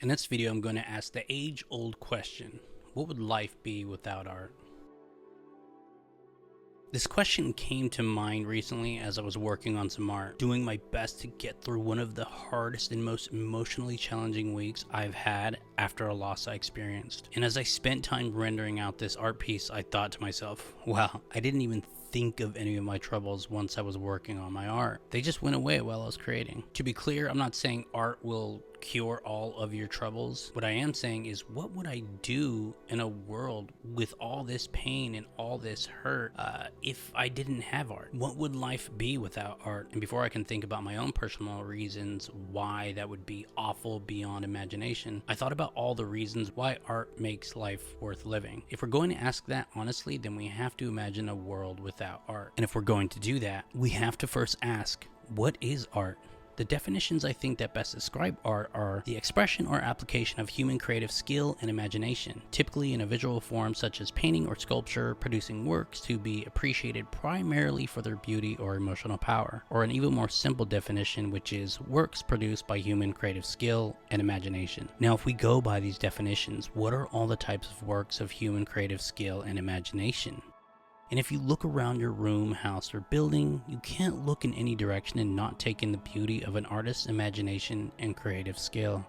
In this video, I'm going to ask the age-old question: what would life be without art? This question came to mind recently as I was working on some art, doing my best to get through one of the hardest and most emotionally challenging weeks I've had after a loss I experienced. And as I spent time rendering out this art piece, I thought to myself, wow, I didn't even think of any of my troubles once I was working on my art. They just went away while I was creating. To be clear, I'm not saying art will cure all of your troubles. What I am saying is, what would I do in a world with all this pain and all this hurt if I didn't have art? What would life be without art? And before I can think about my own personal reasons why that would be awful beyond imagination, I thought about all the reasons why art makes life worth living. If we're going to ask that honestly, then we have to imagine a world without art. And if we're going to do that, we have to first ask, what is art? The definitions I think that best describe art are the expression or application of human creative skill and imagination, typically in a visual form such as painting or sculpture, producing works to be appreciated primarily for their beauty or emotional power, or an even more simple definition, which is works produced by human creative skill and imagination. Now, if we go by these definitions, what are all the types of works of human creative skill and imagination? And if you look around your room, house, or building, you can't look in any direction and not take in the beauty of an artist's imagination and creative skill.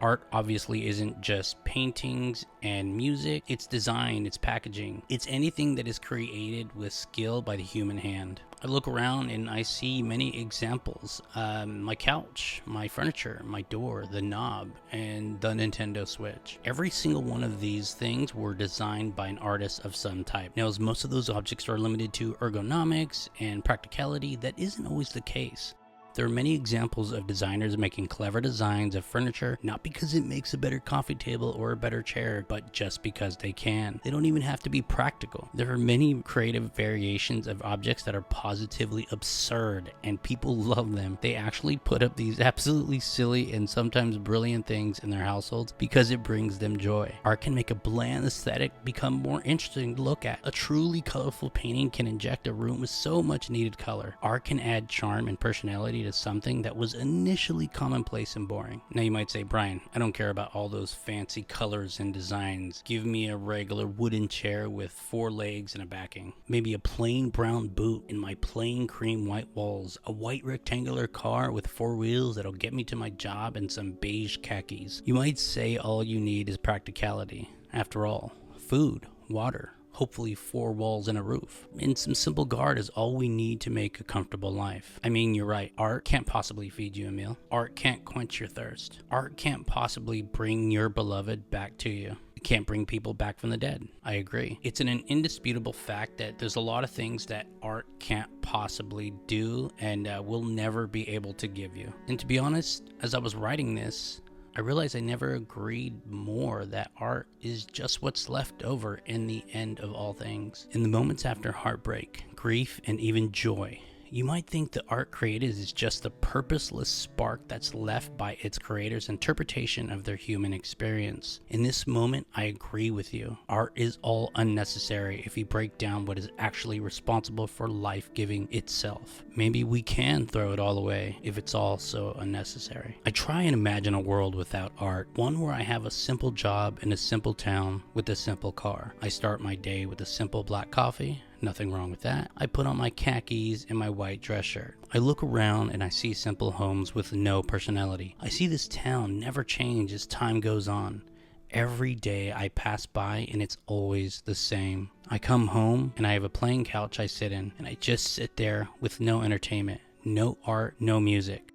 Art obviously isn't just paintings and music, it's design, it's packaging. It's anything that is created with skill by the human hand. I look around and I see many examples. My couch, my furniture, my door, the knob, and the Nintendo Switch. Every single one of these things were designed by an artist of some type. Now, as most of those objects are limited to ergonomics and practicality, that isn't always the case. There are many examples of designers making clever designs of furniture, not because it makes a better coffee table or a better chair, but just because they can. They don't even have to be practical. There are many creative variations of objects that are positively absurd, and people love them. They actually put up these absolutely silly and sometimes brilliant things in their households because it brings them joy. Art can make a bland aesthetic become more interesting to look at. A truly colorful painting can inject a room with so much needed color. Art can add charm and personality to something that was initially commonplace and boring. Now you might say, Brian, I don't care about all those fancy colors and designs. Give me a regular wooden chair with 4 legs and a backing. Maybe a plain brown boot and my plain cream white walls. A white rectangular car with 4 wheels that'll get me to my job and some beige khakis. You might say all you need is practicality. After all, food, water, hopefully 4 walls and a roof, and some simple guard is all we need to make a comfortable life. I mean, you're right, art can't possibly feed you a meal. Art can't quench your thirst. Art can't possibly bring your beloved back to you. It can't bring people back from the dead. I agree. It's an indisputable fact that there's a lot of things that art can't possibly do and will never be able to give you. And to be honest, as I was writing this, I realized I never agreed more that art is just what's left over in the end of all things. In the moments after heartbreak, grief, and even joy, you might think the art created is just the purposeless spark that's left by its creator's interpretation of their human experience. In this moment, I agree with you. Art is all unnecessary if you break down what is actually responsible for life-giving itself. Maybe we can throw it all away if it's all so unnecessary. I try and imagine a world without art, one where I have a simple job in a simple town with a simple car. I start my day with a simple black coffee. Nothing wrong with that. I put on my khakis and my white dress shirt. I look around and I see simple homes with no personality. I see this town never change as time goes on. Every day I pass by and it's always the same. I come home and I have a plain couch I sit in, and I just sit there with no entertainment, no art, no music,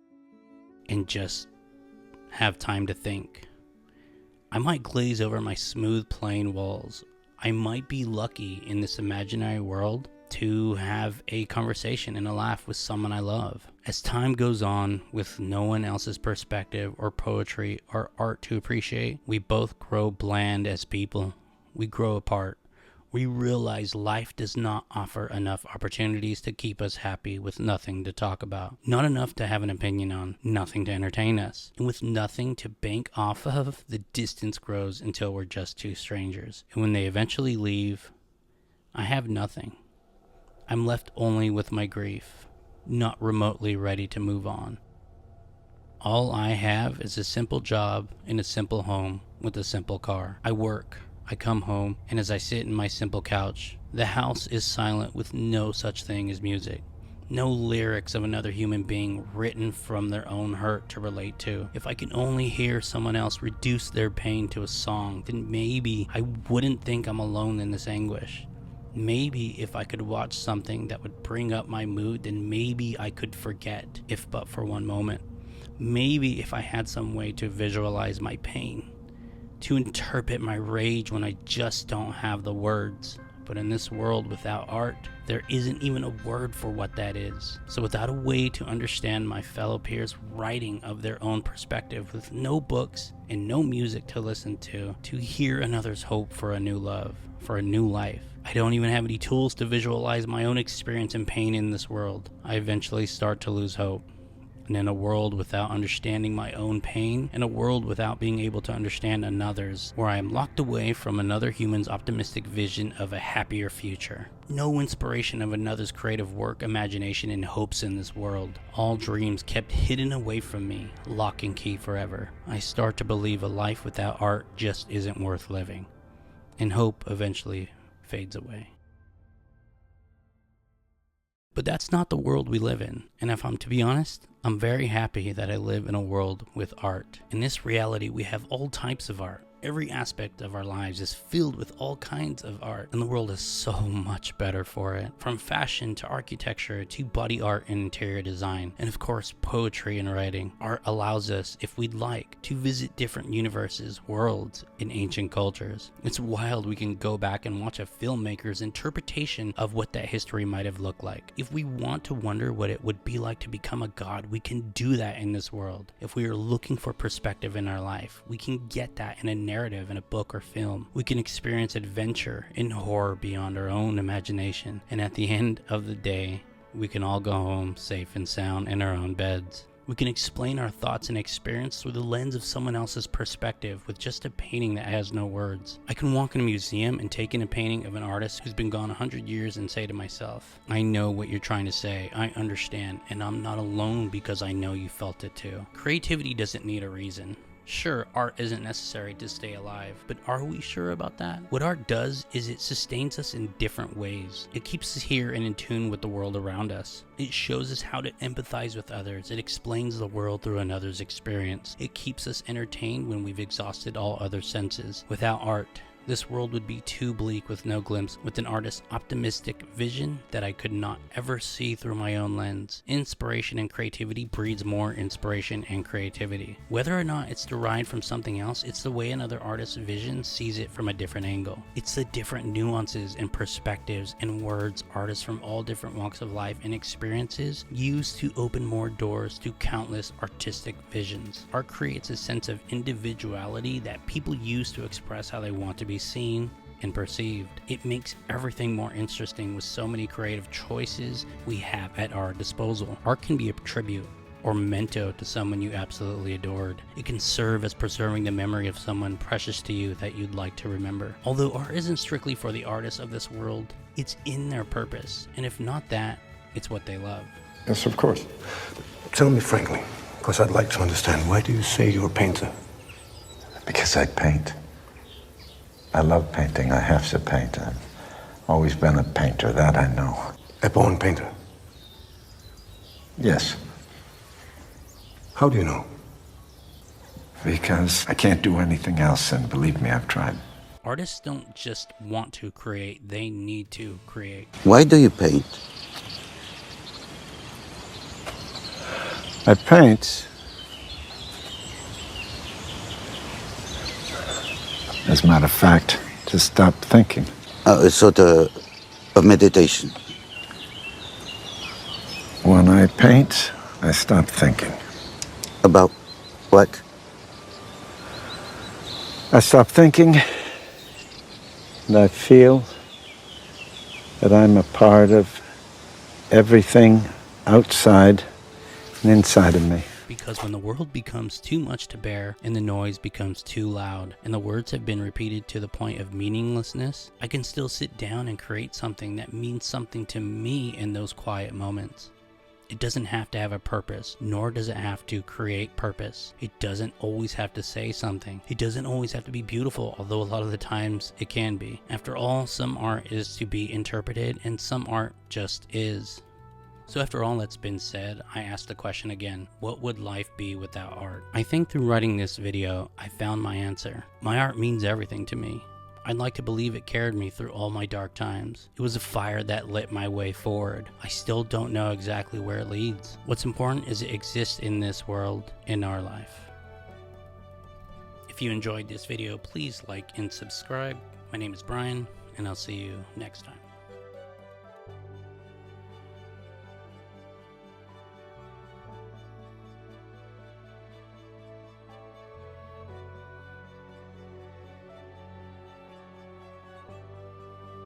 and just have time to think. I might glaze over my smooth plain walls. I might be lucky in this imaginary world to have a conversation and a laugh with someone I love. As time goes on, with no one else's perspective or poetry or art to appreciate, we both grow bland as people. We grow apart. We realize life does not offer enough opportunities to keep us happy with nothing to talk about. Not enough to have an opinion on, nothing to entertain us. And with nothing to bank off of, the distance grows until we're just two strangers. And when they eventually leave, I have nothing. I'm left only with my grief, not remotely ready to move on. All I have is a simple job in a simple home with a simple car. I work, I come home, and as I sit in my simple couch, the house is silent with no such thing as music. No lyrics of another human being written from their own hurt to relate to. If I can only hear someone else reduce their pain to a song, then maybe I wouldn't think I'm alone in this anguish. Maybe if I could watch something that would bring up my mood, then maybe I could forget, if but for one moment. Maybe if I had some way to visualize my pain, to interpret my rage when I just don't have the words. But in this world without art, there isn't even a word for what that is. So without a way to understand my fellow peers' writing of their own perspective, with no books and no music to listen to hear another's hope for a new love, for a new life, I don't even have any tools to visualize my own experience and pain in this world. I eventually start to lose hope. And in a world without understanding my own pain, in a world without being able to understand another's, where I am locked away from another human's optimistic vision of a happier future. No inspiration of another's creative work, imagination, and hopes in this world. All dreams kept hidden away from me, lock and key forever. I start to believe a life without art just isn't worth living. And hope eventually fades away. But that's not the world we live in, and if I'm to be honest, I'm very happy that I live in a world with art. In this reality, we have all types of art. Every aspect of our lives is filled with all kinds of art, and the world is so much better for it. From fashion to architecture to body art and interior design, and of course poetry and writing. Art allows us, if we'd like, to visit different universes, worlds, and ancient cultures. It's wild we can go back and watch a filmmaker's interpretation of what that history might have looked like. If we want to wonder what it would be like to become a god, we can do that in this world. If we are looking for perspective in our life, we can get that in a narrative in a book or film. We can experience adventure and horror beyond our own imagination. And at the end of the day, we can all go home safe and sound in our own beds. We can explain our thoughts and experience through the lens of someone else's perspective with just a painting that has no words. I can walk in a museum and take in a painting of an artist who's been gone 100 years and say to myself, I know what you're trying to say, I understand, and I'm not alone because I know you felt it too. Creativity doesn't need a reason. Sure, art isn't necessary to stay alive, but are we sure about that? What art does is it sustains us in different ways. It keeps us here and in tune with the world around us. It shows us how to empathize with others. It explains the world through another's experience. It keeps us entertained when we've exhausted all other senses. Without art, this world would be too bleak with no glimpse, with an artist's optimistic vision that I could not ever see through my own lens. Inspiration and creativity breeds more inspiration and creativity. Whether or not it's derived from something else, it's the way another artist's vision sees it from a different angle. It's the different nuances and perspectives and words artists from all different walks of life and experiences use to open more doors to countless artistic visions. Art creates a sense of individuality that people use to express how they want to be seen and perceived. It makes everything more interesting with so many creative choices we have at our disposal. Art can be a tribute or memento to someone you absolutely adored. It can serve as preserving the memory of someone precious to you that you'd like to remember. Although art isn't strictly for the artists of this world, it's in their purpose, and if not that, it's what they love. Yes, of course. Tell me frankly, because I'd like to understand, why do you say you're a painter? Because I paint. I love painting. I have to paint. I've always been a painter, that I know. A born painter? Yes. How do you know? Because I can't do anything else, and believe me, I've tried. Artists don't just want to create, they need to create. Why do you paint? I paint as a matter of fact, to stop thinking. A sort of meditation. When I paint, I stop thinking. About what? I stop thinking, and I feel that I'm a part of everything outside and inside of me. Because when the world becomes too much to bear and the noise becomes too loud and the words have been repeated to the point of meaninglessness, I can still sit down and create something that means something to me in those quiet moments. It doesn't have to have a purpose, nor does it have to create purpose. It doesn't always have to say something. It doesn't always have to be beautiful, although a lot of the times it can be. After all, some art is to be interpreted and some art just is. So after all that's been said, I asked the question again, what would life be without art? I think through writing this video, I found my answer. My art means everything to me. I'd like to believe it carried me through all my dark times. It was a fire that lit my way forward. I still don't know exactly where it leads. What's important is it exists in this world, in our life. If you enjoyed this video, please like and subscribe. My name is Brian, and I'll see you next time.